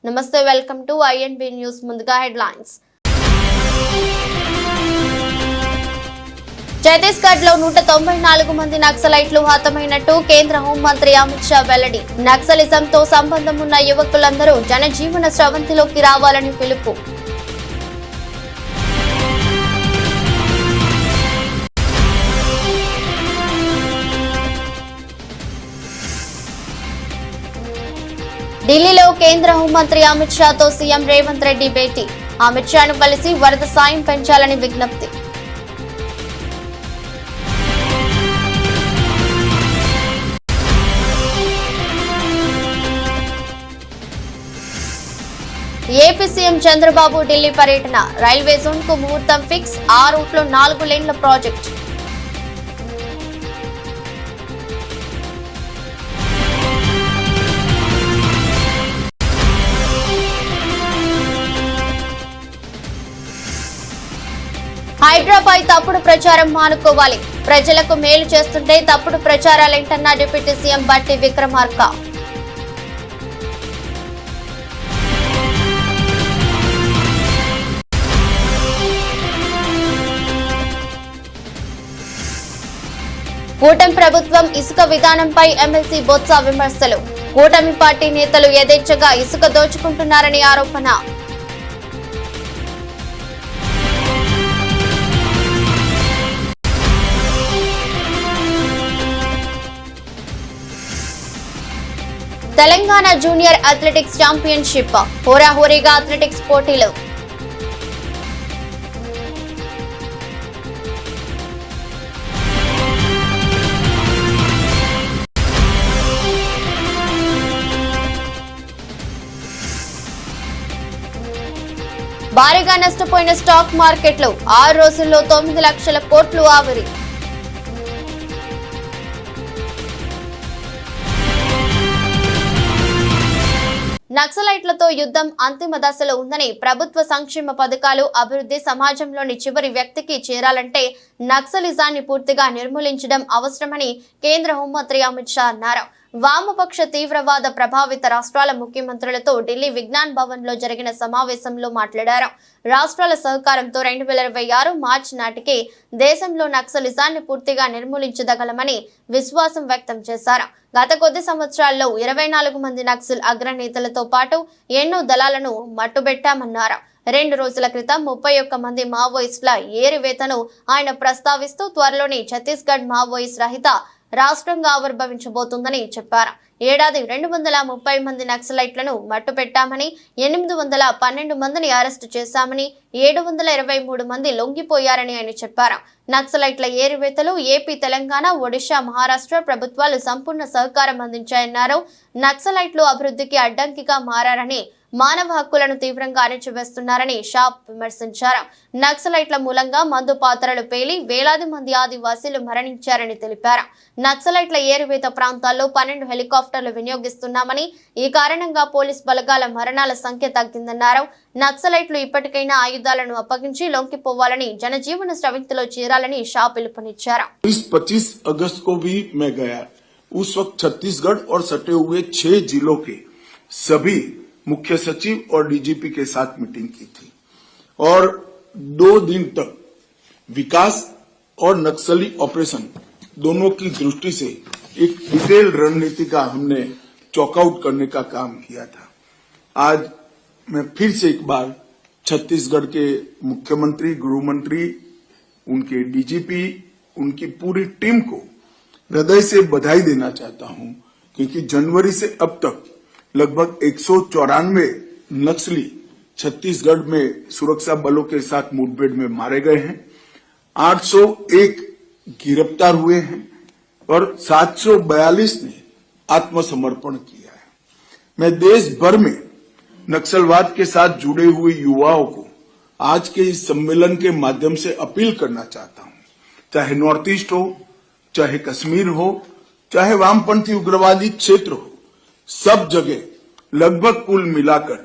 నమస్తే, welcome to INB news. ముందుగా headlines. Chhattisgarh లో 194 మంది నక్సలైట్లు హతమైనట్టు కేంద్ర హోంమంత్రి అమిత్ షా వెల్లడి. నక్సలిజంతో సంబంధం ఉన్న యువకులందరూ జనజీవన స్రవంతిలోకి రావాలని పిలుపు. ఢిల్లీలో కేంద్ర హోంమంత్రి అమిత్ షాతో సీఎం రేవంత్ రెడ్డి భేటీ. అమిత్ షాను కలిసి వరద సాయం పెంచాలని విజ్ఞప్తి. ఏపీ సీఎం చంద్రబాబు ఢిల్లీ పర్యటన. రైల్వే జోన్ కు ముహూర్తం ఫిక్స్. ఆ రూట్లో 4 లేన్ల ప్రాజెక్టు. హైడ్రాపై తప్పుడు ప్రచారం మానుకోవాలి. ప్రజలకు మేలు చేస్తుంటే తప్పుడు ప్రచారాలేంటన్న డిప్యూటీ సీఎం బట్టి విక్రమార్క. కూటమి ప్రభుత్వం ఇసుక విధానంపై ఎమ్మెల్సీ బొత్స విమర్శలు. కూటమి పార్టీ నేతలు యథేచ్ఛగా ఇసుక దోచుకుంటున్నారని ఆరోపణ. Telangana junior athletics championship. హోరాహోరీగా అథ్లెటిక్స్ పోటీలు. భారీగా నష్టపోయిన స్టాక్ మార్కెట్లు. 6 రోజుల్లో 9 లక్షల కోట్లు ఆవిరి. నక్సలైట్లతో యుద్ధం అంతిమ దశలో ఉందని, ప్రభుత్వ సంక్షేమ పథకాలు, అభివృద్ధి సమాజంలోని చివరి వ్యక్తికి చేరాలంటే నక్సలిజాన్ని పూర్తిగా నిర్మూలించడం అవసరమని కేంద్ర హోంమంత్రి అమిత్ షా అన్నారు. వామపక్ష తీవ్రవాద ప్రభావిత రాష్ట్రాల ముఖ్యమంత్రులతో ఢిల్లీ విజ్ఞాన్ భవన్ లో జరిగిన సమావేశంలో మాట్లాడారు. రాష్ట్రాల సహకారంతో 2026 మార్చి నాటికి దేశంలో నక్సలిజాన్ని పూర్తిగా నిర్మూలించదగలమని విశ్వాసం వ్యక్తం చేశారు. గత కొద్ది సంవత్సరాల్లో 24 మంది నక్సల్ అగ్రనేతలతో పాటు ఎన్నో దళాలను మట్టుబెట్టామన్నారు. 2 రోజుల క్రితం 31 మంది మావోయిస్టుల ఏరివేతను ఆయన ప్రస్తావిస్తూ త్వరలోని ఛత్తీస్గఢ్ మావోయిస్ట్ రహిత రాష్ట్రంగా ఆవిర్భవించబోతుందని చెప్పారు. ఏడాది 230 మంది నక్సలైట్లను మట్టుపెట్టామని, 812 మందిని అరెస్టు చేశామని, 723 మంది లొంగిపోయారని ఆయన చెప్పారు. నక్సలైట్ల ఏరివేతలు ఏపీ, తెలంగాణ, ఒడిశా, మహారాష్ట్ర ప్రభుత్వాలు సంపూర్ణ సహకారం అందించాయన్నారు. నక్సలైట్లు అభివృద్ధికి అడ్డంకిగా మారారని, మానవ హక్కులను తీవ్రంగా అణచివేస్తున్నారని షా విమర్శించారు. నక్సలైట్ల మూలంగా మందు పాత్రలు పేలి వేలాది మంది ఆదివాసీలు మరణించారని తెలిపారు. నక్సలైట్ల ఏరువేత ప్రాంతాల్లో 12 హెలికాప్టర్లు వినియోగిస్తున్నామని, ఈ కారణంగా పోలీస్ బలగాల మరణాల సంఖ్య తగ్గిందన్నారు. నక్సలైట్లు ఇప్పటికైనా ఆయుధాలను అప్పగించి లొంగిపోవాలని, జనజీవన స్రవంతిలో చేరాలని షా పిలుపునిచ్చారు. 25 अगस्त को भी मैं गया। उस वक्त छत्तीसगढ़ और सटे हुए 6 जिलों के सभी मुख्य सचिव और डीजीपी के साथ मीटिंग की थी और 2 दिन तक विकास और नक्सली ऑपरेशन दोनों की दृष्टि से एक डिटेल रणनीति का हमने चॉकआउट करने का काम किया था। आज मैं फिर से एक बार छत्तीसगढ़ के मुख्यमंत्री, गृहमंत्री, उनके डीजीपी, उनकी पूरी टीम को हृदय से बधाई देना चाहता हूं, क्योंकि जनवरी से अब तक लगभग 194 नक्सली छत्तीसगढ़ में सुरक्षा बलों के साथ मुठभेड़ में मारे गए हैं, 801 गिरफ्तार हुए हैं और 742 ने आत्मसमर्पण किया है। मैं देश भर में नक्सलवाद के साथ जुड़े हुए युवाओं को आज के इस सम्मेलन के माध्यम से अपील करना चाहता हूं, चाहे नॉर्थ ईस्ट हो, चाहे कश्मीर हो, चाहे वामपंथी उग्रवादी क्षेत्र हो, सब जगह लगभग कुल मिलाकर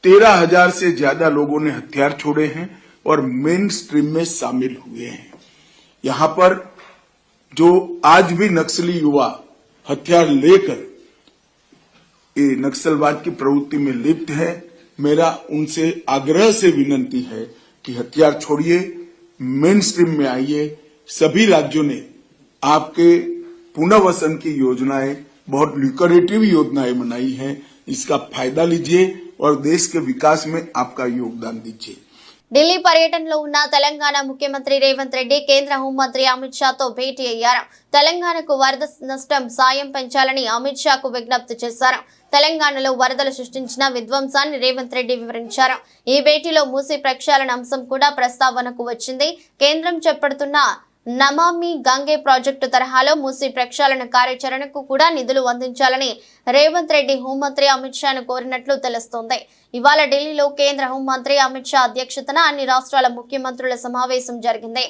13,000 से ज्यादा लोगों ने हथियार छोड़े हैं और मेन स्ट्रीम में शामिल हुए हैं। यहां पर जो आज भी नक्सली युवा हथियार लेकर ये नक्सलवाद की प्रवृत्ति में लिप्त है। मेरा उनसे आग्रह से विनती है कि हथियार छोड़िए, मेन स्ट्रीम में आइए। सभी राज्यों ने आपके पुनर्वसन की योजनाएं, बहुत ल्यूक्रेटिव योजनाएं बनाई हैं, इसका फायदा लीजिए और देश के विकास में आपका योगदान दीजिए। ఢిల్లీ పర్యటనలో ఉన్న తెలంగాణ ముఖ్యమంత్రి రేవంత్ రెడ్డి కేంద్ర హోంమంత్రి అమిత్ షాతో భేటీ అయ్యారు. తెలంగాణకు వరద నష్టం సాయం పెంచాలని అమిత్ షాకు విజ్ఞప్తి చేశారు. తెలంగాణలో వరదలు సృష్టించిన విధ్వంసాన్ని రేవంత్ రెడ్డి వివరించారు. ఈ భేటీలో మూసీ ప్రక్షాళన అంశం కూడా ప్రస్తావనకు వచ్చింది. కేంద్రం చేపడుతున్న నమామి గంగే ప్రాజెక్టు తరహాలో మూసీ ప్రక్షాళన కార్యాచరణకు కూడా నిధులు అందించాలని రేవంత్ రెడ్డి హోంమంత్రి అమిత్ షాను కోరినట్లు తెలుస్తోంది. ఇవాళ ఢిల్లీలో కేంద్ర హోంమంత్రి అమిత్ షా అధ్యక్షతన అన్ని రాష్ట్రాల ముఖ్యమంత్రుల సమావేశం జరిగింది.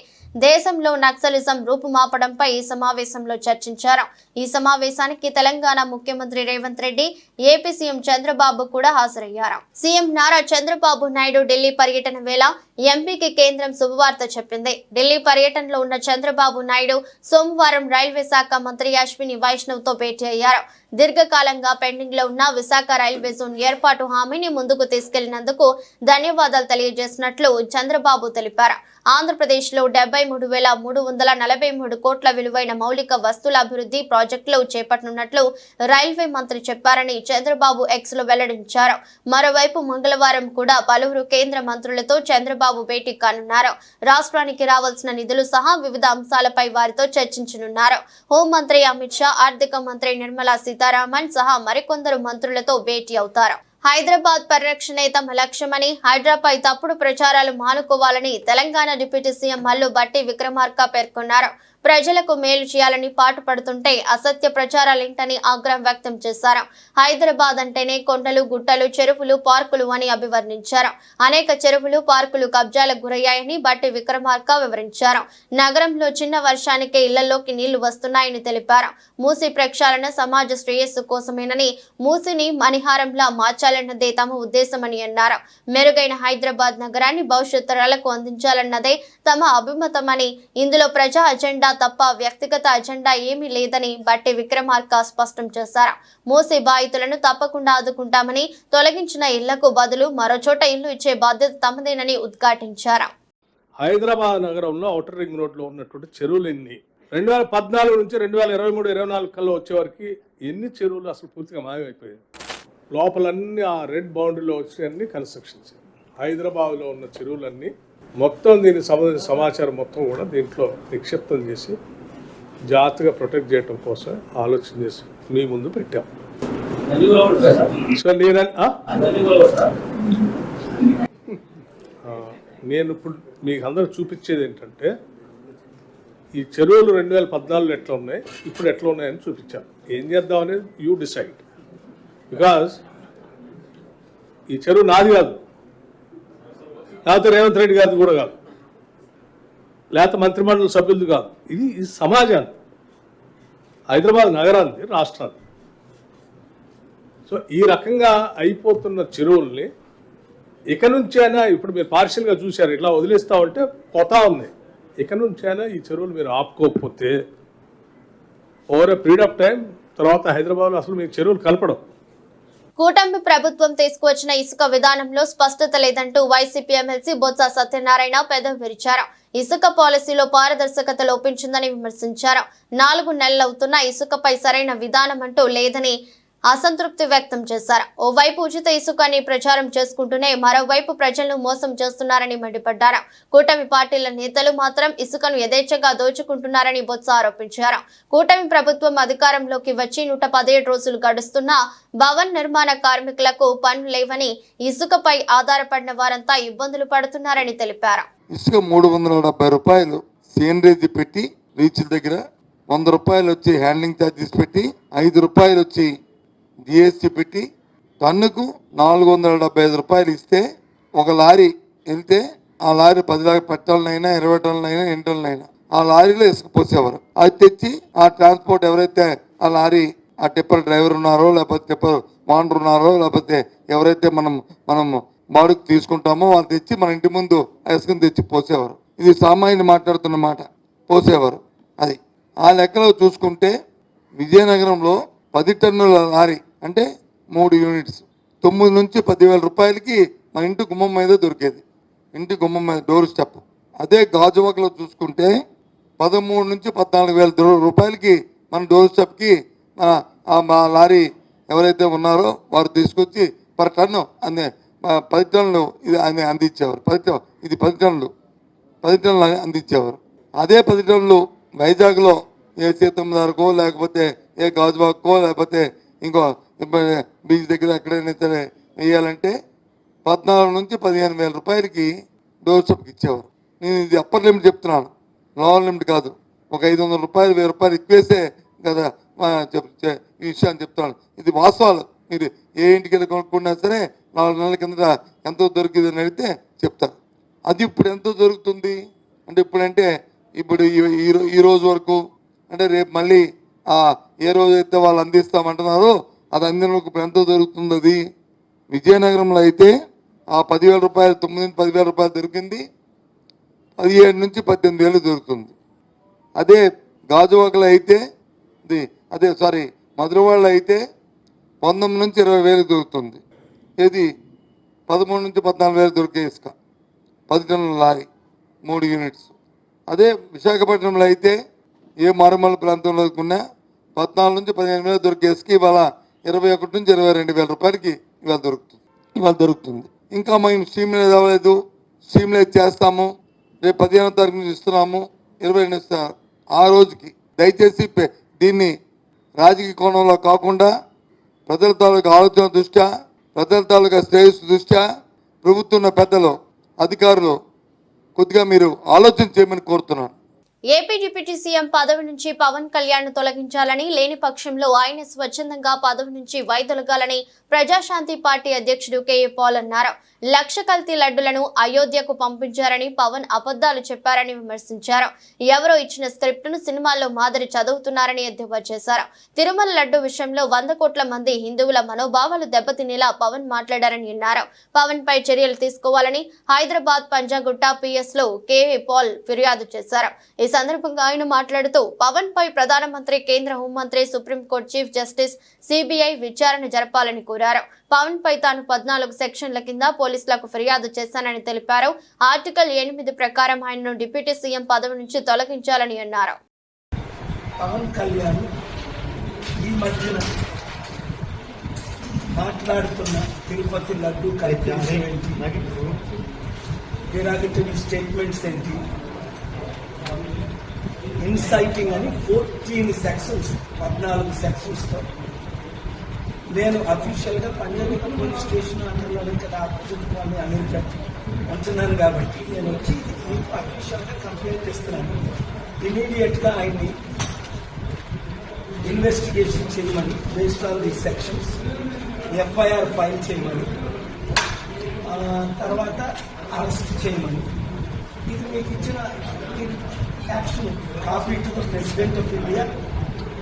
దేశంలో నక్సలిజం రూపుమాపడంపై ఈ సమావేశంలో చర్చించారు. ఈ సమావేశానికి తెలంగాణ ముఖ్యమంత్రి రేవంత్ రెడ్డి, ఏపీ సీఎం చంద్రబాబు కూడా హాజరయ్యారు. సీఎం నారా చంద్రబాబు నాయుడు ఢిల్లీ పర్యటన వేళ ఎంపీకి కేంద్రం శుభవార్త చెప్పింది. ఢిల్లీ పర్యటనలో ఉన్న చంద్రబాబు నాయుడు సోమవారం రైల్వే శాఖ మంత్రి అశ్విని వైష్ణవ్ తో భేటీ అయ్యారు. దీర్ఘకాలంగా పెండింగ్ లో ఉన్న విశాఖ రైల్వే జోన్ ఏర్పాటు హామీని ముందుకు తీసుకెళ్లినందుకు ధన్యవాదాలు తెలియజేసినట్లు చంద్రబాబు తెలిపారు. ఆంధ్రప్రదేశ్ లో 73,343 కోట్ల విలువైన మౌలిక వస్తువుల అభివృద్ధి ప్రాజెక్టులు చేపట్టనున్నట్లు రైల్వే మంత్రి చెప్పారని చంద్రబాబు ఎక్స్ లో వెల్లడించారు. మరోవైపు మంగళవారం కూడా పలువురు కేంద్ర మంత్రులతో చంద్రబాబు భేటీ కానున్నారు. రాష్ట్రానికి రావాల్సిన నిధులు సహా వివిధ అంశాలపై వారితో చర్చించనున్నారు. హోంమంత్రి అమిత్ షా, ఆర్థిక మంత్రి నిర్మలా సీతారామన్ సహా మరికొందరు మంత్రులతో భేటీ అవుతారు. హైదరాబాద్ పరిరక్షణే తమ లక్ష్యమని, హైడ్రాపై తప్పుడు ప్రచారాలు మానుకోవాలని తెలంగాణ డిప్యూటీ సీఎం మల్లు భట్టి విక్రమార్క పేర్కొన్నారు. ప్రజలకు మేలు చేయాలని పాటుపడుతుంటే అసత్య ప్రచారాలేంటని ఆగ్రహం వ్యక్తం చేశారు. హైదరాబాద్ అంటేనే కొండలు, గుట్టలు, చెరువులు, పార్కులు అని అభివర్ణించారు. అనేక చెరువులు, పార్కులు కబ్జాలకు గురయ్యాయని భట్టి విక్రమార్క వివరించారు. నగరంలో చిన్న వర్షానికే ఇళ్లలోకి నీళ్లు వస్తున్నాయని తెలిపారు. మూసీ ప్రక్షాళన సమాజ శ్రేయస్సు కోసమేనని, మూసీని మణిహారంలా మార్చాలన్నదే తమ ఉద్దేశమని అన్నారు. మెరుగైన హైదరాబాద్ నగరాన్ని భవిష్యత్ తరాలకు అందించాలన్నదే తమ అభిమతమని, ఇందులో ప్రజా అజెండా తప్ప వ్యక్తిగత అజెండా ఏమీ లేదని భట్టి విక్రమార్క స్పష్టం చేశారు. మూసీ బాధితులను తప్పకుండా ఆదుకుంటామని, తొలగించిన ఇళ్లకు బదులు మరో చోట ఇల్లు ఇచ్చే బాధ్యత తమదేనని ఉద్ఘాటించారు. హైదరాబాద్ నగరంలో ఔటర్ రింగ్ రోడ్లో ఉన్నటువంటి చెరువులు ఎన్ని 2014 నుంచి 2023-24 కల్లా వచ్చేవారికి ఎన్ని చెరువులు అసలు పూర్తిగా మాయమైపోయాయి. లోపలన్నీ ఆ రెడ్ బౌండరీలో వచ్చేవన్నీ కన్స్ట్రక్షన్స్. హైదరాబాద్లో ఉన్న చెరువులన్నీ మొత్తం దీనికి సంబంధించిన సమాచారం మొత్తం కూడా దీంట్లో నిక్షిప్తం చేసి జాగ్రత్తగా ప్రొటెక్ట్ చేయడం కోసం ఆలోచన చేసి మీ ముందు పెట్టాం. సో నేను ఇప్పుడు మీకు అందరూ చూపించేది ఏంటంటే, ఈ చెరువులు 2014 ఎట్లా ఉన్నాయి, ఇప్పుడు ఎట్లా ఉన్నాయని చూపించాను. ఏం చేద్దాం అనేది యూ డిసైడ్. బికాజ్ ఈ చెరువు నాది కాదు, లేకపోతే రేవంత్ రెడ్డి గారిది కూడా కాదు, లేకపోతే మంత్రిమండలి సభ్యులది కాదు. ఇది సమాజాన్ని, హైదరాబాద్ నగరాన్ని, రాష్ట్రాన్ని. సో ఈ రకంగా అయిపోతున్న చెరువుల్ని ఇక నుంచైనా, ఇప్పుడు మీరు పార్షియల్గా చూశారు, ఇట్లా వదిలేస్తా ఉంటే పోతా ఉంది. ఇక నుంచైనా ఈ చెరువులు మీరు ఆపుకోకపోతే over a period of time తర్వాత హైదరాబాద్లో అసలు మీకు చెరువులు కలపడం. కూటమి ప్రభుత్వం తీసుకువచ్చిన ఇసుక విధానంలో స్పష్టత లేదంటూ వైసీపీ ఎమ్మెల్సీ బొత్స సత్యనారాయణ పెదవి విరిచారు. ఇసుక పాలసీలో పారదర్శకత లోపించిందని విమర్శించారు. 4 నెలలవుతున్న ఇసుకపై సరైన విధానం అంటూ లేదని అసంతృప్తి వ్యక్తం చేశారు. ఓవైపు ఉచిత ఇసుకని ప్రచారం చేసుకుంటూనే మరోవైపు ప్రజలను మోసం చేస్తున్నారని మండిపడ్డారు. కూటమి పార్టీల నేతలు మాత్రం ఇసుకను యథేచ్ఛగా దోచుకుంటున్నారని బొత్స ఆరోపించారు. కూటమి ప్రభుత్వం అధికారంలోకి వచ్చి 117 రోజులు గడుస్తున్నా భవన నిర్మాణ కార్మికులకు పనులు లేవని, ఇసుకపై ఆధారపడిన వారంతా ఇబ్బందులు పడుతున్నారని తెలిపారు. ఇసుక 370 రూపాయలు సీనరేజ్ పెట్టి రీచ్ల దగ్గర, 100 రూపాయలు వచ్చి హ్యాండ్లింగ్ ఛార్జెస్ పెట్టి, 5 రూపాయలు వచ్చి జిఎస్టీ పెట్టి, టన్నుకు 475 రూపాయలు ఇస్తే ఒక లారీ వెళ్తే ఆ లారీ 10 టన్నులైనా 20 టన్నులైనా 8 టన్నులైనా ఆ లారీలో ఇసుక పోసేవారు. అది తెచ్చి ఆ ట్రాన్స్పోర్ట్ ఎవరైతే ఆ లారీ ఆ టిప్పర్ డ్రైవర్ ఉన్నారో, లేకపోతే టిప్పర్ వాండర్ ఉన్నారో, లేకపోతే ఎవరైతే మనం బాడుకు తీసుకుంటామో వాళ్ళు తెచ్చి మన ఇంటి ముందు ఆ ఇసుకను తెచ్చి పోసేవారు. ఇది సామాన్యుని మాట్లాడుతున్న మాట, పోసేవారు. అది ఆ లెక్కలో చూసుకుంటే విజయనగరంలో 10 టన్నుల లారీ అంటే 3 యూనిట్స్ 9 నుంచి 10,000 రూపాయలకి మన ఇంటి గుమ్మం మీద దొరికేది. ఇంటి గుమ్మం మీద డోర్ స్టెప్. అదే గాజువాకలో చూసుకుంటే 13 నుంచి 14,000 రూపాయలకి మన డోర్ స్టెప్కి మా లారీ ఎవరైతే ఉన్నారో వారు తీసుకొచ్చి పర్ టన్ను 10 టన్నులు ఇది అందించేవారు. 10 టన్నులు అందించేవారు. అదే 10 టన్నులు వైజాగ్లో ఏ సీతమ్మదారుకో లేకపోతే ఏ గాజువాకో లేకపోతే ఇంకో బీచ్ దగ్గర ఎక్కడైనా సరే వేయాలంటే 14 నుంచి 15,000 రూపాయలకి డోర్ స్టెప్కి ఇచ్చేవారు. నేను ఇది అప్పర్ లిమిట్ చెప్తున్నాను, లోవర్ లిమిట్ కాదు. ఒక 500 రూపాయలు 1000 రూపాయలు ఎక్కువేసే కదా ఈ విషయాన్ని చెప్తున్నాను. ఇది వాస్తవాలు. మీరు ఏ ఇంటికి వెళ్ళి కొనుక్కున్నా సరే 4 నెలల కిందట ఎంతో దొరికిందని అడిగితే చెప్తారు. అది ఇప్పుడు ఎంతో దొరుకుతుంది అంటే ఇప్పుడు ఈ రోజు వరకు అంటే రేపు మళ్ళీ ఏ రోజు అయితే వాళ్ళు అందిస్తామంటున్నారో అది అందిన ఇప్పుడు ఎంతో దొరుకుతుంది. అది విజయనగరంలో అయితే 10,000 రూపాయలు 9 నుంచి 10,000 రూపాయలు దొరికింది, 17 నుంచి 18,000 దొరుకుతుంది. అదే గాజువాకలో అయితే మధురవాడలో అయితే 19 నుంచి 20,000 దొరుకుతుంది. ఏది 13 నుంచి 14,000 దొరికే ఇసుక 10 టన్నుల లారీ 3 యూనిట్స్. అదే విశాఖపట్నంలో అయితే ఏ మారుమూల ప్రాంతంలో కొన్నా 14 నుంచి 15,000 దొరికే ఇసుక ఇవాళ 21 నుంచి 22,000 రూపాయలకి ఇవాళ దొరుకుతుంది. ఇంకా మేము స్ట్రీమ్లైజ్ అవ్వలేదు, స్ట్రీమ్లైజ్ చేస్తాము, రేపు 15వ తారీఖు నుంచి ఇస్తున్నాము, 22 ఇస్తాము. ఆ రోజుకి దయచేసి దీన్ని రాజకీయ కోణంలో కాకుండా ప్రజల తాలూకా ఆలోచన దృష్ట్యా, ప్రజల తాలూకా శ్రేయస్సు దృష్ట్యా ప్రభుత్వ పెద్దలు అధికారులు కొద్దిగా మీరు ఆలోచన చేయమని కోరుతున్నాను. ఏపీ డిప్యూటీ సీఎం పదవి నుంచి పవన్ కళ్యాణ్ తొలగించాలని, లేని పక్షంలో ఆయన స్వచ్ఛందంగా పదవి నుంచి వైదొలగాలని ప్రజాశాంతి పార్టీ అధ్యక్షుడు కేఏ పాల్ అన్నారు. 1,00,000 కల్తీ లడ్డులను అయోధ్యకు పంపించారని పవన్ అబద్ధాలు చెప్పారని విమర్శించారు. ఎవరో ఇచ్చిన స్క్రిప్ట్ ను సినిమాల్లో మాదిరి చదువుతున్నారని ఎద్దేవా చేశారు. తిరుమల లడ్డు విషయంలో 100 కోట్ల మంది హిందువుల మనోభావాలు దెబ్బతినేలా పవన్ మాట్లాడారని అన్నారు. పవన్ పై చర్యలు తీసుకోవాలని హైదరాబాద్ పంజాగుట్ట పిఎస్ లో కేఏ పాల్ ఫిర్యాదు చేశారు. ఈ సందర్భంగా ఆయన మాట్లాడుతూ పవన్ పై ప్రధానమంత్రి, కేంద్ర హోంమంత్రి, సుప్రీంకోర్టు చీఫ్ జస్టిస్, సిబిఐ విచారణ జరపాలని కోరారు. పవన్ పై తాను 14 సెక్షన్ల కింద పోలీసులకు ఫిర్యాదు చేశానని తెలిపారు. ఆర్టికల్ 8 ప్రకారం ఆయనను డిప్యూటీ సీఎం పదవి నుంచి తొలగించాలని అన్నారు. పవన్ కళ్యాణ్ ఈ మధ్యన మాట్లాడుతున్న తిరుపతి లడ్డు డెరాగేటరీ స్టేట్మెంట్స్ ఏంటి, ఇన్సైటింగ్ అని 14 సెక్షన్స్ 14 సెక్షన్స్తో నేను అఫీషియల్గా పంజాగుట్ట పోలీస్ స్టేషన్ అండర్లోనే కదా ఆపోజిట్ అమెరికా ఉంటున్నాను కాబట్టి నేను వచ్చి మీకు అఫీషియల్గా కంప్లైంట్ ఇస్తున్నాను. ఇమీడియట్గా ఆయన్ని ఇన్వెస్టిగేషన్ చేయమని, based on the sections FIR file చేయమని, తర్వాత అరెస్ట్ చేయమని. ఇది మీకు ఇచ్చిన action copy to the president of India,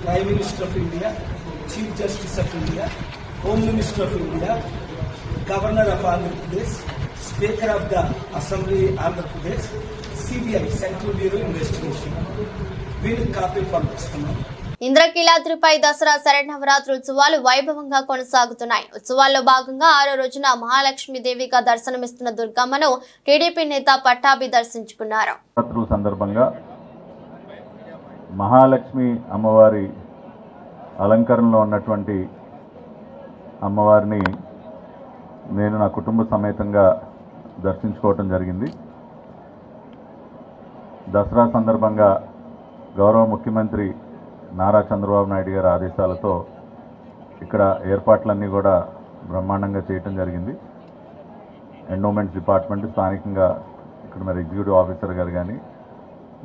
prime minister of India, chief justice of India, home minister of India, governor of Andhra Pradesh, speaker of the assembly Andhra Pradesh, CBI central bureau investigation వీళ్ళకి కాపీలు పంపిస్తున్నాం. ఇంద్రకీలాద్రిపై దసరా శరన్నవరాత్రి ఉత్సవాలు వైభవంగా కొనసాగుతున్నాయి. ఉత్సవాల్లో భాగంగా 6వ రోజున మహాలక్ష్మీదేవిగా దర్శనమిస్తున్న దుర్గమ్మను టీడీపీ నేత పట్టాభి దర్శించుకున్నారు. సందర్భంగా మహాలక్ష్మి అమ్మవారి అలంకరణలో ఉన్నటువంటి అమ్మవారిని నేను నా కుటుంబ సమేతంగా దర్శించుకోవటం జరిగింది. దసరా సందర్భంగా గౌరవ ముఖ్యమంత్రి నారా చంద్రబాబు నాయుడు గారి ఆదేశాలతో ఇక్కడ ఏర్పాట్లన్నీ కూడా బ్రహ్మాండంగా చేయటం జరిగింది. ఎండోమెంట్స్ డిపార్ట్మెంట్ స్థానికంగా ఇక్కడ మరి ఎగ్జిక్యూటివ్ ఆఫీసర్ గారు కానీ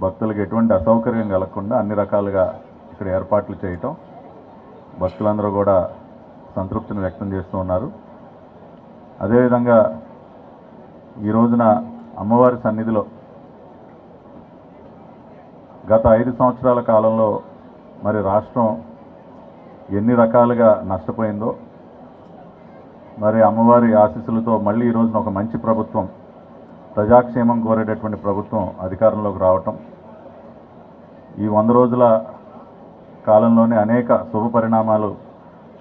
భక్తులకు ఎటువంటి అసౌకర్యం కలగకుండా అన్ని రకాలుగా ఇక్కడ ఏర్పాట్లు చేయటం, భక్తులందరూ కూడా సంతృప్తిని వ్యక్తం చేస్తూ ఉన్నారు. అదేవిధంగా ఈ రోజున అమ్మవారి సన్నిధిలో గత 5 సంవత్సరాల కాలంలో మరి రాష్ట్రం ఎన్ని రకాలుగా నష్టపోయిందో, మరి అమ్మవారి ఆశీస్సులతో మళ్ళీ ఈ రోజున ఒక మంచి ప్రభుత్వం, ప్రజాక్షేమం కోరేటటువంటి ప్రభుత్వం అధికారంలోకి రావటం, ఈ 100 రోజుల కాలంలోనే అనేక శుభ పరిణామాలు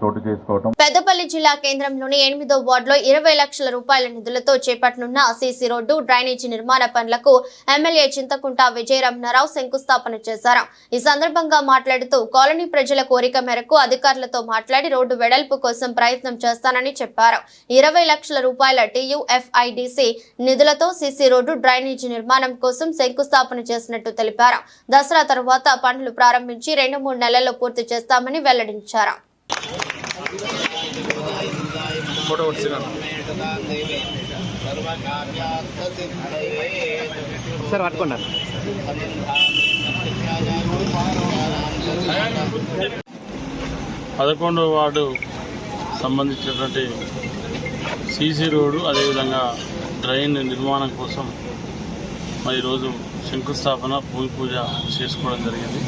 చోటు చేసుకోవటం. పెద్దపల్లి జిల్లా కేంద్రంలోని 8వ వార్డులో 20 లక్షల రూపాయల నిధులతో చేపట్టనున్న సీసీ రోడ్డు డ్రైనేజీ నిర్మాణ పనులకు ఎమ్మెల్యే చింతకుంట విజయరమణారావు శంకుస్థాపన చేశారు. ఈ సందర్భంగా మాట్లాడుతూ కాలనీ ప్రజల కోరిక మేరకు అధికారులతో మాట్లాడి రోడ్డు వెడల్పు కోసం ప్రయత్నం చేస్తానని చెప్పారు. 20 లక్షల రూపాయల TUFIDC నిధులతో సీసీ రోడ్డు డ్రైనేజీ నిర్మాణం కోసం శంకుస్థాపన చేసినట్టు తెలిపారు. దసరా తర్వాత పనులు ప్రారంభించి 2-3 నెలల్లో పూర్తి చేస్తామని వెల్లడించారు. సార్ పట్టుకున్నారు. 11వ వార్డు సంబంధించినటువంటి సీసీ రోడ్డు అదేవిధంగా డ్రైన్ నిర్మాణం కోసం మరి ఈరోజు శంకుస్థాపన భూమి పూజ చేసుకోవడం జరిగింది.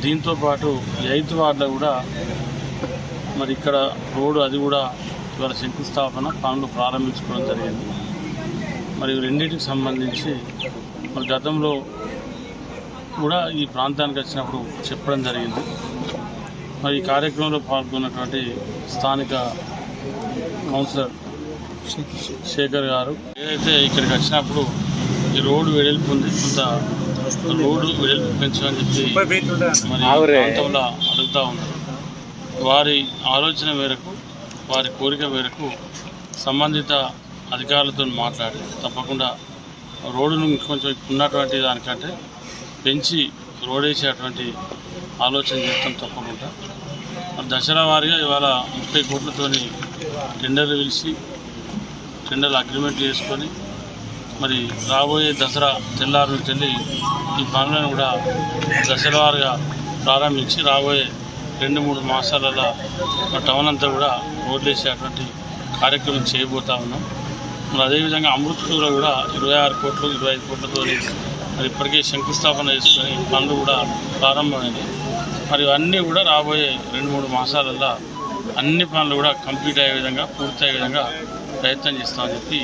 దీంతోపాటు 8వ వార్డులో కూడా మరి ఇక్కడ రోడ్డు అది కూడా ఇవాళ శంకుస్థాపన పనులు ప్రారంభించుకోవడం జరిగింది. మరి రెండింటికి సంబంధించి మరి గతంలో కూడా ఈ ప్రాంతానికి వచ్చినప్పుడు చెప్పడం జరిగింది. మరి ఈ కార్యక్రమంలో పాల్గొన్నటువంటి స్థానిక కౌన్సిలర్ శేఖర్ గారు ఏదైతే ఇక్కడికి వచ్చినప్పుడు ఈ రోడ్డు వెడల్పు ఉంది, కొంత రోడ్డు వెడల్పు పెంచమని చెప్పి మరి ప్రాంతంలో అడుగుతూ ఉన్నారు. వారి ఆలోచన మేరకు వారి కోరిక మేరకు సంబంధిత అధికారులతో మాట్లాడి తప్పకుండా రోడ్డును కొంచెం ఉన్నటువంటి దానికంటే పెంచి రోడ్ వేసేటువంటి ఆలోచన చేస్తాం తప్పకుండా. మరి దసరా వారిగా ఇవాళ 30 కోట్లతోని టెండర్లు పిలిచి టెండర్లు అగ్రిమెంట్ చేసుకొని మరి రాబోయే దసరా తెల్లారు నుంచి వెళ్ళి ఈ పనులను కూడా దసరా వారిగా ప్రారంభించి రాబోయే 2-3 మాసాలలో టౌన్ అంతా కూడా రోడ్లు వేసేటువంటి కార్యక్రమం చేయబోతా ఉన్నాం. మరి అదేవిధంగా అమృత్లో కూడా 26 కోట్లు 25 కోట్లతో మరి ఇప్పటికే శంకుస్థాపన చేసుకొని పనులు కూడా ప్రారంభమైంది. మరి అన్నీ కూడా రాబోయే 2-3 మాసాలలో అన్ని పనులు కూడా కంప్లీట్ అయ్యే విధంగా పూర్తి అయ్యే విధంగా ప్రయత్నం చేస్తామని చెప్పి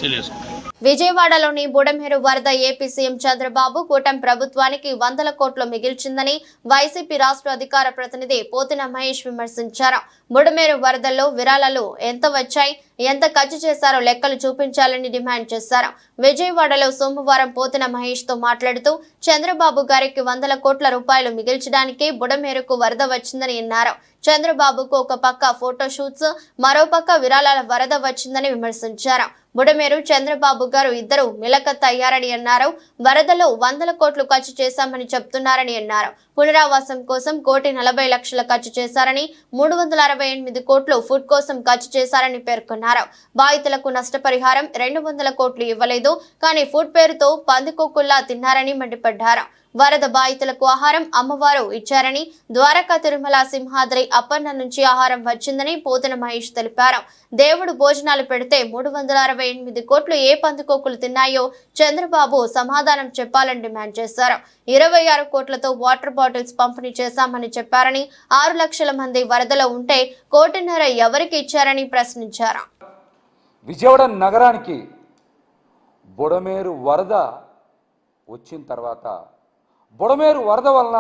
తెలియజేసుకుంటాం. విజయవాడలోని బుడమేరు వరద ఏపీ సీఎం చంద్రబాబు కూటమి ప్రభుత్వానికి 100 కోట్లు మిగిల్చిందని వైసీపీ రాష్ట్ర అధికార ప్రతినిధి పోతిన మహేష్ విమర్శించారు. బుడమేరు వరదల్లో విరాళాలు ఎంత వచ్చాయి, ఎంత ఖర్చు చేశారో లెక్కలు చూపించాలని డిమాండ్ చేశారు. విజయవాడలో సోమవారం పోతిన మహేష్ తో మాట్లాడుతూ చంద్రబాబు గారికి 100 కోట్ల రూపాయలు మిగిల్చడానికి బుడమేరుకు వరద వచ్చిందని అన్నారు. చంద్రబాబుకు ఒక పక్క ఫోటో షూట్స్, మరోపక్క విరాళాల వరద వచ్చిందని విమర్శించారు. బుడమేరు చంద్రబాబు గారు ఇద్దరు మిలకత్ అయ్యారని అన్నారు. వరదలో 100 కోట్లు ఖర్చు చేశామని చెప్తున్నారని అన్నారు. పునరావాసం కోసం 1,40,00,000 ఖర్చు చేశారని, 368 కోట్లు ఫుడ్ కోసం ఖర్చు చేశారని పేర్కొన్నారు. బాధితులకు నష్టపరిహారం 200 కోట్లు ఇవ్వలేదు, కానీ ఫుడ్ పేరుతో పందికొక్కుల్లా తిన్నారని మండిపడ్డారు. వరద బాధితులకు ఆహారం అమ్మవారు ఇచ్చారని, ద్వారకా తిరుమల సింహాద్రి అప్పన్న నుంచి ఆహారం వచ్చిందని పోతిన మహేష్ తెలిపారు. దేవుడు భోజనాలు పెడితే 368 కోట్లు ఏ పందికొక్కులు తిన్నాయో చంద్రబాబు సమాధానం చెప్పాలని డిమాండ్ చేశారు. 26 కోట్లతో వాటర్ బాటిల్స్ పంపిణీ చేశామని చెప్పారని, 6 లక్షల మంది వరదలో ఉంటే 1.5 కోటి ఎవరికి ఇచ్చారని ప్రశ్నించారు. విజయవాడ నగరానికి బుడమేరు వరద వచ్చిన తర్వాత బుడమేరు వరద వలన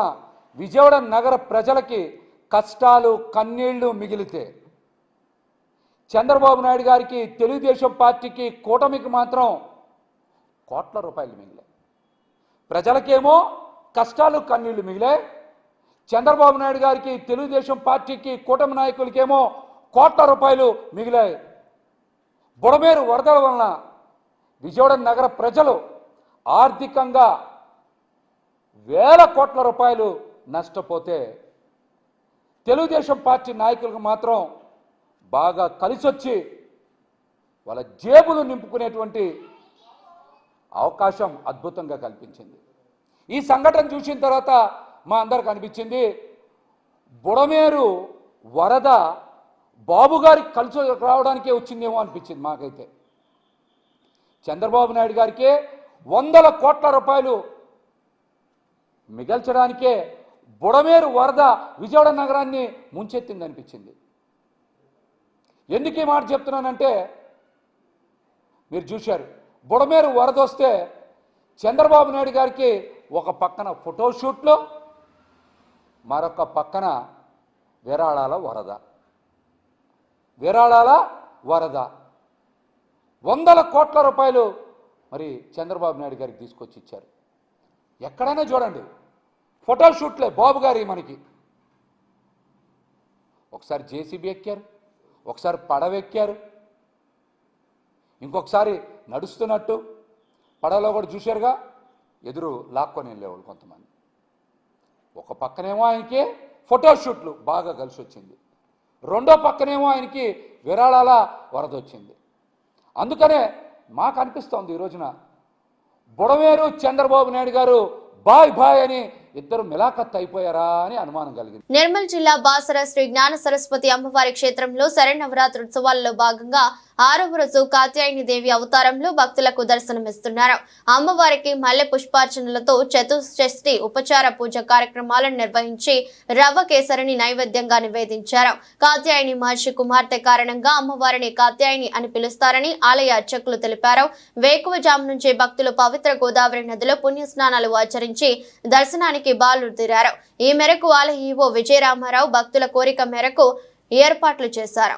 విజయవాడ నగర ప్రజలకి కష్టాలు కన్నీళ్లు మిగిలితే చంద్రబాబు నాయుడు గారికి, తెలుగుదేశం పార్టీకి, కూటమికి మాత్రం కోట్ల రూపాయలు మిగిలాయి. ప్రజలకేమో కష్టాలు కన్నీళ్లు మిగిలాయి. చంద్రబాబు నాయుడు గారికి, తెలుగుదేశం పార్టీకి, కూటమి నాయకులకేమో కోట్ల రూపాయలు మిగిలాయి. బుడమేరు వరదల వలన విజయవాడ నగర ప్రజలు ఆర్థికంగా వేల కోట్ల రూపాయలు నష్టపోతే తెలుగుదేశం పార్టీ నాయకులకు మాత్రం బాగా కలిసొచ్చి వాళ్ళ జేబులు నింపుకునేటువంటి అవకాశం అద్భుతంగా కల్పించింది. ఈ సంఘటన చూసిన తర్వాత మా అందరికి అనిపించింది, బుడమేరు వరద బాబు గారికి కలిసి రావడానికే వచ్చిందేమో అనిపించింది మాకైతే. చంద్రబాబు నాయుడు గారికి 100 కోట్ల రూపాయలు మిగల్చడానికే బుడమేరు వరద విజయవాడ నగరాన్ని ముంచెత్తింది అనిపించింది. ఎందుకు ఈ మాట చెప్తున్నానంటే, మీరు చూశారు, బుడమేరు వరద వస్తే చంద్రబాబు నాయుడు గారికి ఒక పక్కన ఫోటోషూట్లు, మరొక పక్కన విరాళాల వరద, విరాళాల వరద. వందల కోట్ల రూపాయలు మరి చంద్రబాబు నాయుడు గారికి తీసుకొచ్చి ఇచ్చారు. ఎక్కడైనా చూడండి ఫోటోషూట్లే బాబు గారి. మనకి ఒకసారి జేసీబీ ఎక్కారు, ఒకసారి పడవ ఎక్కారు, ఇంకొకసారి నడుస్తున్నట్టు పడవలో కూడా చూశారుగా, ఎదురు లాక్కొని వెళ్ళేవాళ్ళు కొంతమంది. ఒక పక్కనేమో ఆయనకి ఫోటోషూట్లు బాగా కలిసి వచ్చింది, రెండో పక్కనేమో ఆయనకి విరాళాల వరద వచ్చింది. అందుకనే మాకు అనిపిస్తోంది ఈ రోజున బుడమేరు చంద్రబాబు నాయుడు గారు బాయ్ బాయ్ అని ఇద్దరు మిలాఖత్ అయిపోయారా అని అనుమానం కలిగింది. నిర్మల్ జిల్లా బాసర శ్రీ జ్ఞాన సరస్వతి అమ్మవారి క్షేత్రంలో శరన్నవరాత్రి ఉత్సవాల్లో భాగంగా 6వ రోజు కాత్యాయని దేవి అవతారంలో భక్తులకు దర్శనమిస్తున్నారు. అమ్మవారికి మల్లె పుష్పార్చనలతో చతుషష్ఠి ఉపచార పూజ కార్యక్రమాలను నిర్వహించి రవ్వ కేసరిని నైవేద్యంగా నివేదించారు. కాత్యాయని మహర్షి కుమార్తె కారణంగా అమ్మవారిని కాత్యాయని అని పిలుస్తారని ఆలయ అర్చకులు తెలిపారు. వేకువజాము నుంచే భక్తులు పవిత్ర గోదావరి నదిలో పుణ్యస్నానాలు ఆచరించి దర్శనానికి బాలుదిరారు. ఈ మేరకు ఆలయ ఈవో విజయరామారావు భక్తుల కోరిక మేరకు ఏర్పాట్లు చేశారు.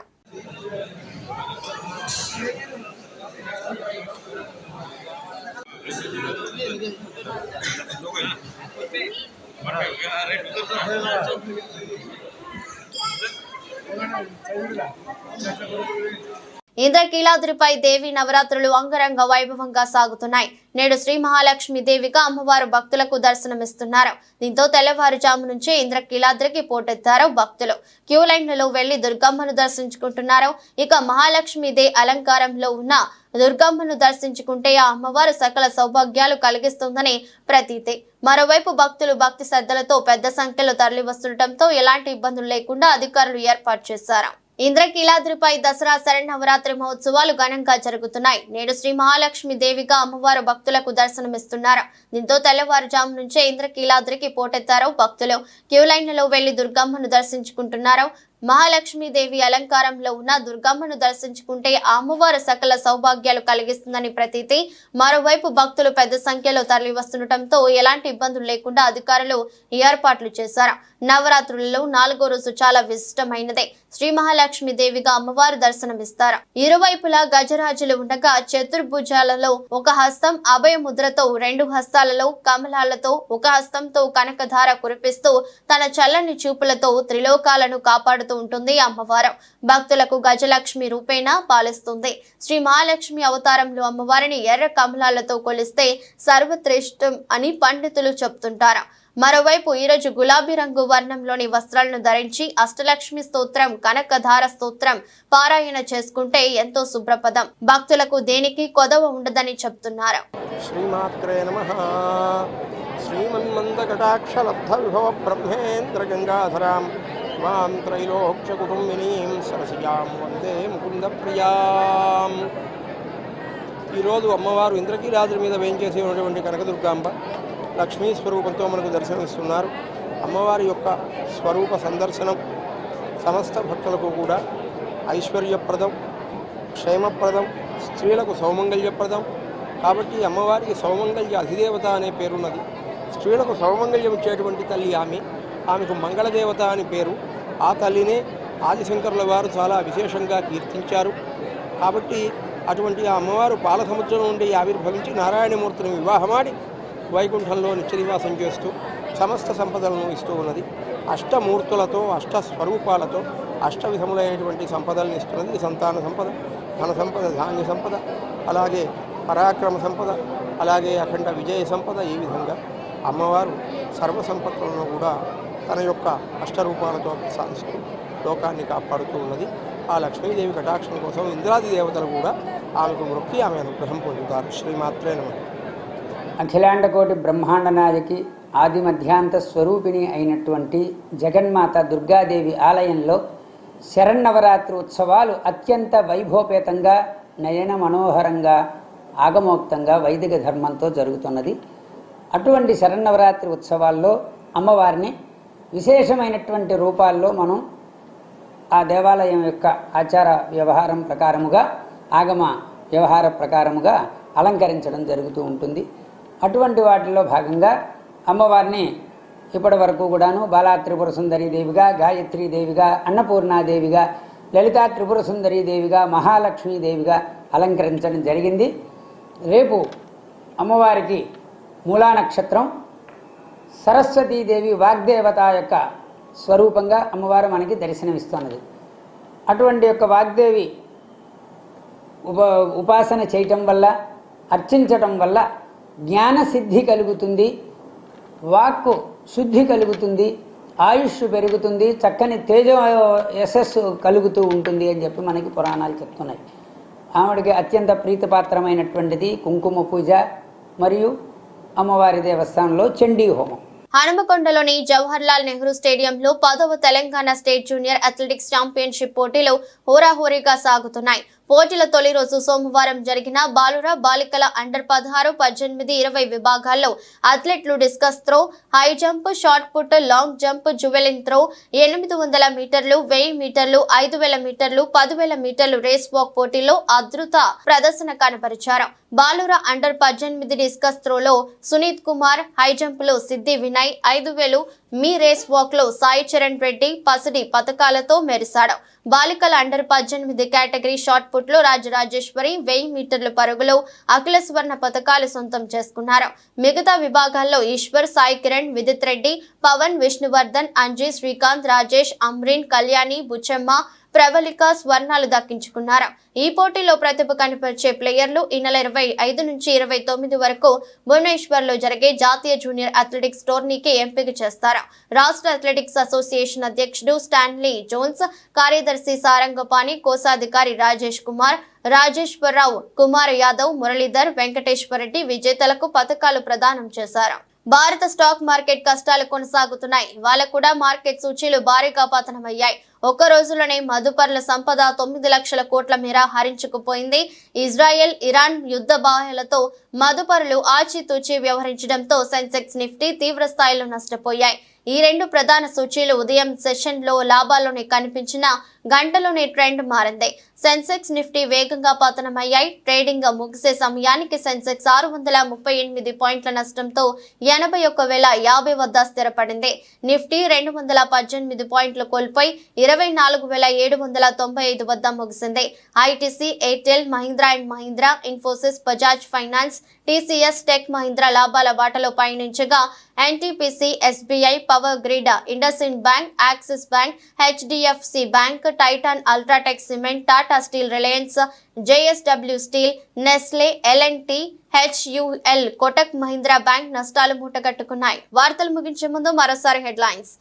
ఇంద్రకీలాద్రిపై దేవి నవరాత్రులు అంగరంగ వైభవంగా సాగుతున్నాయి. నేడు శ్రీ మహాలక్ష్మి దేవిగా అమ్మవారు భక్తులకు దర్శనమిస్తున్నారు. దీంతో తెల్లవారుజాము నుంచే ఇంద్రకీలాద్రికి పోటెత్తారు భక్తులు. క్యూ లైన్లలో వెళ్లి దుర్గమ్మను దర్శించుకుంటున్నారు. ఇక మహాలక్ష్మి దే అలంకారంలో ఉన్న దుర్గమ్మను దర్శించుకుంటే ఆ అమ్మవారు సకల సౌభాగ్యాలు కలిగిస్తుందని ప్రతీతి. మరోవైపు భక్తులు భక్తి శ్రద్ధలతో పెద్ద సంఖ్యలో తరలి వస్తుండటంతో ఎలాంటి ఇబ్బందులు లేకుండా అధికారులు ఏర్పాటు చేశారు. ఇంద్రకీలాద్రిపై దసరా శరన్నవరాత్రి మహోత్సవాలు ఘనంగా జరుగుతున్నాయి. నేడు శ్రీ మహాలక్ష్మి దేవిగా అమ్మవారు భక్తులకు దర్శనమిస్తున్నారు. దీంతో తెల్లవారుజాము నుంచే ఇంద్రకీలాద్రికి పోటెత్తారు భక్తులు. క్యూ లైన్లలో వెళ్లి దుర్గమ్మను దర్శించుకుంటున్నారు. మహాలక్ష్మి దేవి అలంకారంలో ఉన్న దుర్గమ్మను దర్శించుకుంటే ఆ అమ్మవారు సకల సౌభాగ్యాలు కలిగిస్తుందని ప్రతీతి. మరోవైపు భక్తులు పెద్ద సంఖ్యలో తరలి వస్తుండటంతో ఎలాంటి ఇబ్బందులు లేకుండా అధికారులు ఏర్పాట్లు చేశారు. నవరాత్రులలో 4వ రోజు చాలా విశిష్టమైనదే. శ్రీ మహాలక్ష్మి దేవిగా అమ్మవారు దర్శనమిస్తారు. ఇరువైపులా గజరాజులు ఉండగా చతుర్భుజాలలో ఒక హస్తం అభయ ముద్రతో, 2 హస్తాలలో కమలాలతో, ఒక హస్తంతో కనకధార కురిపిస్తూ తన చల్లని చూపులతో త్రిలోకాలను కాపాడుతూ ఉంటుంది అమ్మవారు. భక్తులకు గజలక్ష్మి రూపేణ పాలిస్తుంది. శ్రీ మహాలక్ష్మి అవతారంలో అమ్మవారిని ఎర్ర కమలాలతో కొలిస్తే సర్వశ్రేష్టం అని పండితులు చెప్తుంటారు. మరోవైపు ఈరోజు గులాబీ రంగు వర్ణంలోని వస్త్రాలను ధరించి అష్టలక్ష్మి స్తోత్రం, కనకధార స్తోత్రం పారాయణ చేసుకుంటే ఎంతో శుభ్రపదం. భక్తులకు దేనికి కొదవ ఉండదని చెప్తున్నారు. శ్రీమాత్రే నమః. శ్రీమన్మందకటాక్షలబ్ధ విభవ బ్రహ్మేంద్ర గంగాధరాం మాం త్రైలోక్య కుటుంబినీం సరసిజాం వందే ముకుంద ప్రియాం. ఈరోజు అమ్మవారు ఇంద్రకీలాద్రి మీద వేయించేసేటువంటి కనకదుర్గాంబ లక్ష్మీ స్వరూపంతో మనకు దర్శనమిస్తున్నారు. అమ్మవారి యొక్క స్వరూప సందర్శనం సమస్త భక్తులకు కూడా ఐశ్వర్యప్రదం, క్షేమప్రదం, స్త్రీలకు సౌమంగళ్యప్రదం. కాబట్టి అమ్మవారికి సౌమంగళ్య అధిదేవత అనే పేరున్నది. స్త్రీలకు సౌమంగళ్యం ఇచ్చేటువంటి తల్లి ఆమెకు మంగళదేవత అని పేరు. ఆ తల్లినే ఆదిశంకరుల వారు చాలా విశేషంగా కీర్తించారు. కాబట్టి అటువంటి ఆ అమ్మవారు పాల సముద్రం నుండి ఆవిర్భవించి నారాయణమూర్తిని వివాహమాడి వైకుంఠంలో నిత్యనివాసం చేస్తూ సమస్త సంపదలను ఇస్తూ ఉన్నది. అష్టమూర్తులతో, అష్టస్వరూపాలతో అష్టవిధములైనటువంటి సంపదలను ఇస్తున్నది. సంతాన సంపద, ధన సంపద, ధాన్య సంపద, అలాగే పరాక్రమ సంపద, అలాగే అఖండ విజయ సంపద. ఈ విధంగా అమ్మవారు సర్వసంపత్తులను కూడా తన యొక్క అష్టరూపాలతో సాధిస్తూ లోకాన్ని కాపాడుతూ ఉన్నది. ఆ లక్ష్మీదేవి కటాక్షం కోసం ఇంద్రాది దేవతలు కూడా ఆమెకు మొక్కి ఆమె అనుగ్రహం పొందుతారు. శ్రీమాత్రే నమః. అఖిలాండకోటి బ్రహ్మాండ నాయకి ఆది మధ్యాంత స్వరూపిణి అయినటువంటి జగన్మాత దుర్గాదేవి ఆలయంలో శరన్నవరాత్రి ఉత్సవాలు అత్యంత వైభవపేతంగా, నయన మనోహరంగా, ఆగమోక్తంగా వైదిక ధర్మంతో జరుగుతున్నది. అటువంటి శరన్నవరాత్రి ఉత్సవాల్లో అమ్మవారిని విశేషమైనటువంటి రూపాల్లో మనం ఆ దేవాలయం యొక్క ఆచార వ్యవహారం ప్రకారముగా, ఆగమ వ్యవహార ప్రకారముగా అలంకరించడం జరుగుతూ ఉంటుంది. అటువంటి వాటిల్లో భాగంగా అమ్మవారిని ఇప్పటి వరకు కూడాను బాలా త్రిపుర సుందరీ దేవిగా, గాయత్రీ దేవిగా, అన్నపూర్ణాదేవిగా, లలితా త్రిపుర సుందరీ దేవిగా, మహాలక్ష్మీదేవిగా అలంకరించడం జరిగింది. రేపు అమ్మవారికి మూలా నక్షత్రం, సరస్వతీదేవి వాగ్దేవత యొక్క స్వరూపంగా అమ్మవారు మనకి దర్శనమిస్తున్నది. అటువంటి యొక్క వాగ్దేవి ఉపాసన చేయటం వల్ల, అర్చించటం వల్ల జ్ఞానసిద్ధి కలుగుతుంది, వాక్కు శుద్ధి కలుగుతుంది, ఆయుష్ పెరుగుతుంది, చక్కని తేజ యశస్సు కలుగుతూ ఉంటుంది అని చెప్పి మనకి పురాణాలు చెప్తున్నాయి. ఆవిడకి అత్యంత ప్రీతిపాత్రమైనటువంటిది కుంకుమ పూజ మరియు అమ్మవారి దేవస్థానంలో చండీ హోమం. హనుమకొండలోని జవహర్లాల్ నెహ్రూ స్టేడియంలో 10వ Telangana state junior athletics championship పోటీలు హోరాహోరీగా సాగుతున్నాయి. పోటీల తొలి రోజు సోమవారం జరిగిన బాలుర బాలికల అండర్ 16, 18, 20 విభాగాల్లో అథ్లెట్లు discus throw, high jump, shot put, long jump, javelin throw, 800 మీటర్లు, 1000 మీటర్లు, 5000 మీటర్లు, 10000 మీటర్లు రేస్ వాక్ పోటీల్లో అద్భుత ప్రదర్శన కనబరిచారు. బాలుర అండర్ 18 డిస్కస్ త్రోలో సునీత్ కుమార్, హై జంప్ లో సిద్ధి వినయ్, 5000 మీ రేస్ వాక్ లో సాయి చరణ్ రెడ్డి పసిడి పథకాలతో మెరిశాడు. బాలికల అండర్ 18 కేటగిరీ షార్ట్ పుట్ లో రాజరాజేశ్వరి 1000 మీటర్ల పరుగులో అఖిల స్వర్ణ పథకాలు సొంతం చేసుకున్నారు. మిగతా విభాగాల్లో ఈశ్వర్, సాయి కిరణ్, విదిత్ రెడ్డి, పవన్, విష్ణువర్ధన్, అంజీ, శ్రీకాంత్, రాజేష్, అమ్రీన్, కళ్యాణి, బుచ్చమ్మ, ప్రవళిక స్వర్ణాలు దక్కించుకున్నారు. ఈ పోటీలో ప్రతిభ కనపరిచే ప్లేయర్లు ఈ నెల 25 నుంచి 29 వరకు భువనేశ్వర్ లో జరిగే జాతీయ జూనియర్ అథ్లెటిక్స్ టోర్నీకి ఎంపిక చేస్తారు. రాష్ట్ర అథ్లెటిక్స్ అసోసియేషన్ అధ్యక్షుడు స్టాన్లీ జోన్స్, కార్యదర్శి సారంగపాణి, కోశాధికారి రాజేష్ కుమార్, రాజేశ్వరరావు, కుమార్ యాదవ్, మురళీధర్, వెంకటేశ్వర రెడ్డి విజేతలకు పథకాలు ప్రదానం చేశారు. భారత స్టాక్ మార్కెట్ కష్టాలు కొనసాగుతున్నాయి. ఇవాళ కూడా మార్కెట్ సూచీలు భారీగా పతనమయ్యాయి. ఒక్క రోజులోనే మదుపర్ల సంపద 9 లక్షల కోట్ల మేర హరించుకుపోయింది. ఇజ్రాయెల్, ఇరాన్ యుద్ధ బాహ్యాలతో మదుపరులు ఆచితూచి వ్యవహరించడంతో సెన్సెక్స్, నిఫ్టీ తీవ్ర స్థాయిలో నష్టపోయాయి. ఈ రెండు ప్రధాన సూచీలు ఉదయం సెషన్ లో లాభాల్లోనే కనిపించిన గంటలోనే ట్రెండ్ మారింది. సెన్సెక్స్, నిఫ్టీ వేగంగా పతనమయ్యాయి. ట్రేడింగ్ ముగిసే సమయానికి సెన్సెక్స్ 638 పాయింట్ల నష్టంతో 81,050 వద్ద స్థిరపడింది. నిఫ్టీ 218 పాయింట్లు కోల్పోయి 24,795 వద్ద ముగిసింది. ITC, Airtel, Mahindra and Mahindra, Infosys, Bajaj finance, TCS, tech Mahindra లాభాల బాటలో పయనించగా NTPC, SBI, power grid, IndusInd bank, Axis bank, HDFC bank, Titan, UltraTech cement, Tata steel, Reliance, JSW steel, Nestle, LNT, HUL, Kotak Mahindra bank నష్టాలు మూటగట్టుకున్నాయి. వార్తలు ముగించే ముందు మరోసారి హెడ్లైన్స్.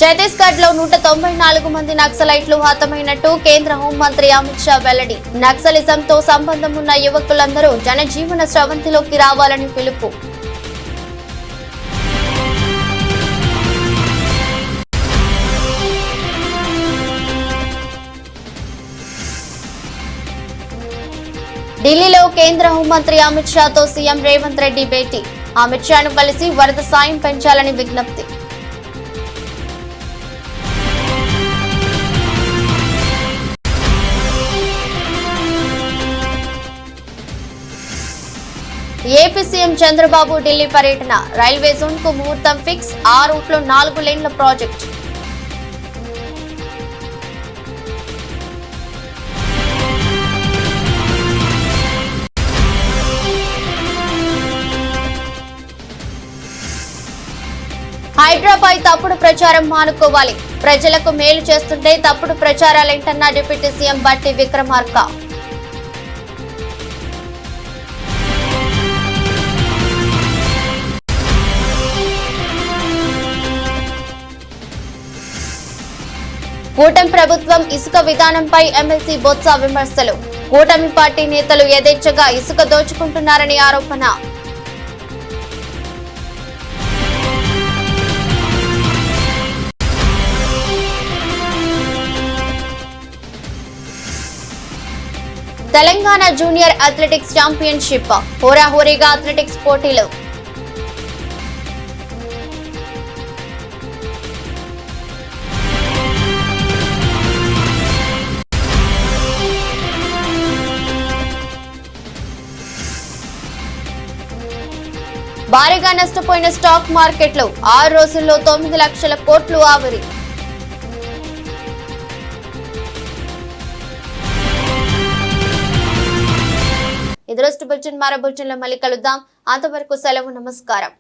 ఛత్తీస్గఢ్ లో 194 మంది నక్సలైట్లు హతమైనట్టు కేంద్ర హోంమంత్రి అమిత్ షా వెల్లడి. నక్సలిజంతో సంబంధం ఉన్న యువకులందరూ జనజీవన స్రవంతిలోకి రావాలని పిలుపు. ఢిల్లీలో కేంద్ర హోంమంత్రి అమిత్ షాతో సీఎం రేవంత్ రెడ్డి భేటీ. అమిత్ షాను కలిసి వరద సాయం పెంచాలని విజ్ఞప్తి. ఏపీ సీఎం చంద్రబాబు ఢిల్లీ పర్యటన. రైల్వే జోన్ కు ముహూర్తం ఫిక్స్. ఆ రూట్లో 4 లేన్ల ప్రాజెక్ట్. హైడ్రాపై తప్పుడు ప్రచారం మానుకోవాలి. ప్రజలకు మేలు చేస్తుంటే తప్పుడు ప్రచారాలేంటన్న డిప్యూటీ సీఎం బట్టి విక్రమార్క. కూటమి ప్రభుత్వం ఇసుక విధానంపై ఎమ్మెల్సీ బొత్స విమర్శలు. కూటమి పార్టీ నేతలు యథేచ్ఛగా ఇసుక దోచుకుంటున్నారని ఆరోపణ. Telangana junior athletics championship. హోరాహోరీగా అథ్లెటిక్స్ పోటీలు. భారీగా నష్టపోయిన స్టాక్ మార్కెట్లు 6 రోజుల్లో 9 లక్షల కోట్లు ఆవిరి. ఇది రోజు బులెటిన్. మరో బులెటిన్లో మళ్ళీ కలుద్దాం. అంతవరకు సెలవు. నమస్కారం.